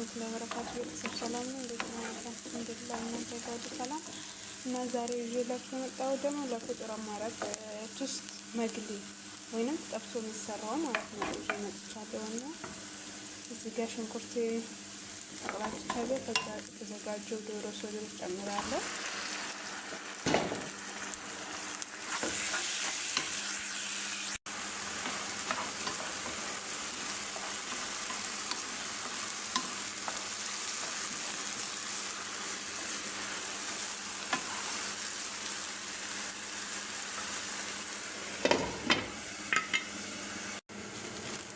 ወራህመቱላሂ ወበረካቱ። ቤተሰብ ሰላም ነው? እንዴት ናችሁ? አልሐምዱሊላህ እናንተ ጋር ሰላም እና ዛሬ ይዤላችሁ የመጣሁት ደግሞ ለፍጡር አማራጭ ቱስት መግሊ ወይንም ጠብሶ የሚሰራው ማለት ነው ይዤ መጥቻለሁ። እና እዚህ ጋር ሽንኩርቴ አቅላችቻለሁ። ከዛ የተዘጋጀው ዶሮ ሶልል ጨምራለሁ።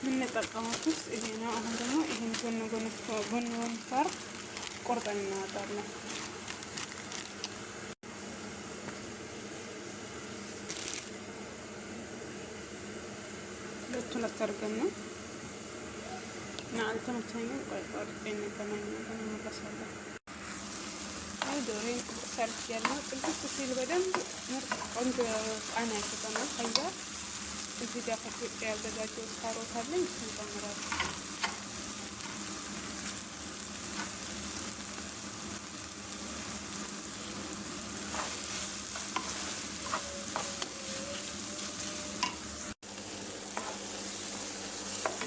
የምንጠቀመው ውስጥ ይሄ ነው። አሁን ደግሞ ይሄን ጎን ጋር ቆርጠን እናወጣለን። ሁለቱን አስተርገን ነው እና አልተመቸኝም። ቆርጬ እንገናኛለን። እንመለሳለን። ዶሮን ሰርች ያለው ጥልቅ ሲል በደንብ ምርጥ ቆንጆ ቃና ይሰጠናል። ከዛ እዚህ ጋር ከኢትዮጵያ ያዘጋጀው ካሮት አለኝ፣ እሱን ጨምራለሁ።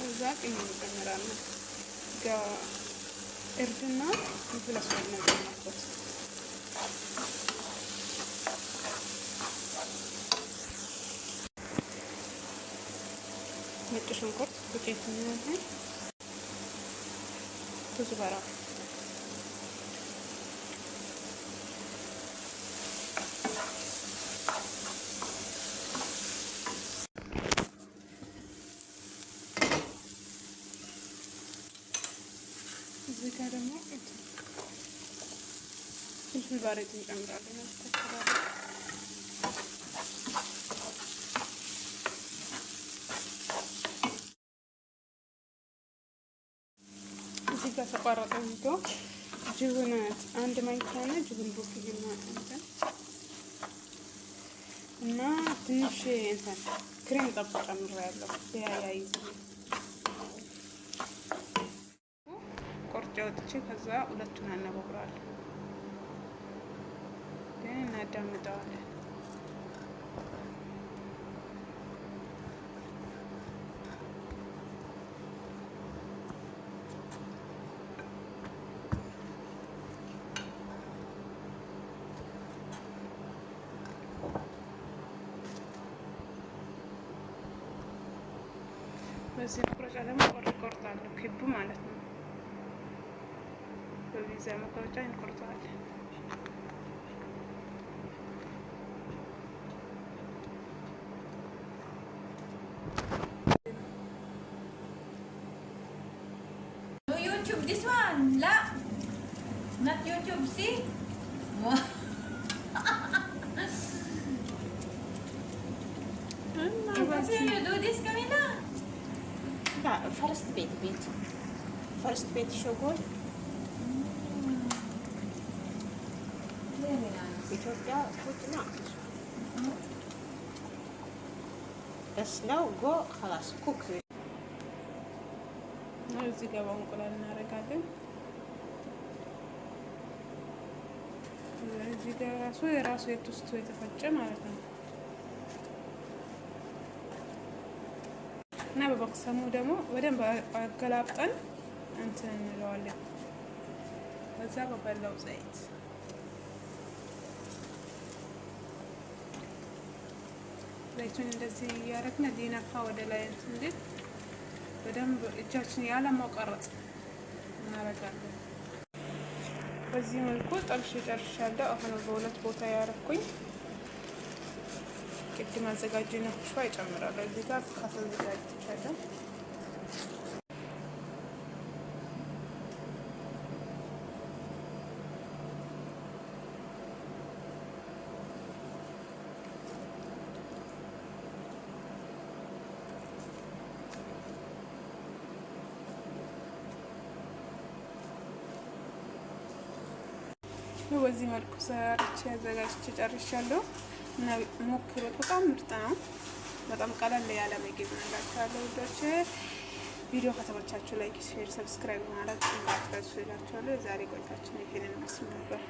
እዛ ቅመም እንጨምራለን። ጋር እርድና ፍለሱን ነው የጨመርኩት። ነጭ ሽንኩርት ዱቄት ነው። ኩዝበራ እዚህ ጋር ደግሞ ፍልፍል ባሬት እንጨምራለን። እዚህ ጋር ተቋረጠ ቪዲዮ ጅቡን አንድ ማንኪያ ነው ጅቡን ቦክልና እና ትንሽ እንትን ክሬም ጠብ ጨምሬያለሁ። ያያይዝ ቆርጬ ወጥቼ ከዛ ሁለቱን አነባብራለሁ። ግን እናዳምጠዋለን። በዚህ መቁረጫ ደግሞ ቆርጣለሁ። ክቡ ማለት ነው። በቪዛ መቁረጫ እንቆርጠዋለን። YouTube this one. La. Not YouTube, see? You do this, Camila? First bit sugar. Very nice. ኢትዮጵያ ፉድ ነው። እስለው ጎ خلاص ኩክ ነው። እዚህ ጋር እንቁላል እናደርጋለን። እዚህ ጋር የራሱ የቱስቱ የተፈጨ ማለት ነው። እና በበክሰሙ ደግሞ በደንብ አገላብጠን እንትን እንለዋለን። በዛ በበላው ዘይት ዘይቱን እንደዚህ እያደረግን ዲነፋ ወደ ላይ እንትን እንዴ በደንብ እጃችን ያለ ማቋረጥ እናደርጋለን። በዚህ መልኩ ጠብሼ ጨርሻለሁ። አሁን በሁለት ቦታ ያረኩኝ ቅድም አዘጋጀነው ሽፋ ይጨምራለሁ። እዚህ ጋር ካዘጋጅቻለሁ። በዚህ መልኩ ሰርቼ አዘጋጅቼ ጨርሻለሁ። እና ሞክሩት። በጣም ምርጥ ነው። በጣም ቀለል ያለ ምግብ ነው። እንዳታለው ውዶቼ ቪዲዮ ከተመቻችሁ ላይክ፣ ሼር፣ ሰብስክራይብ ማድረግ እንዳትረሱ እላችኋለሁ። የዛሬ ቆይታችን ይሄንን ይመስል ነበር።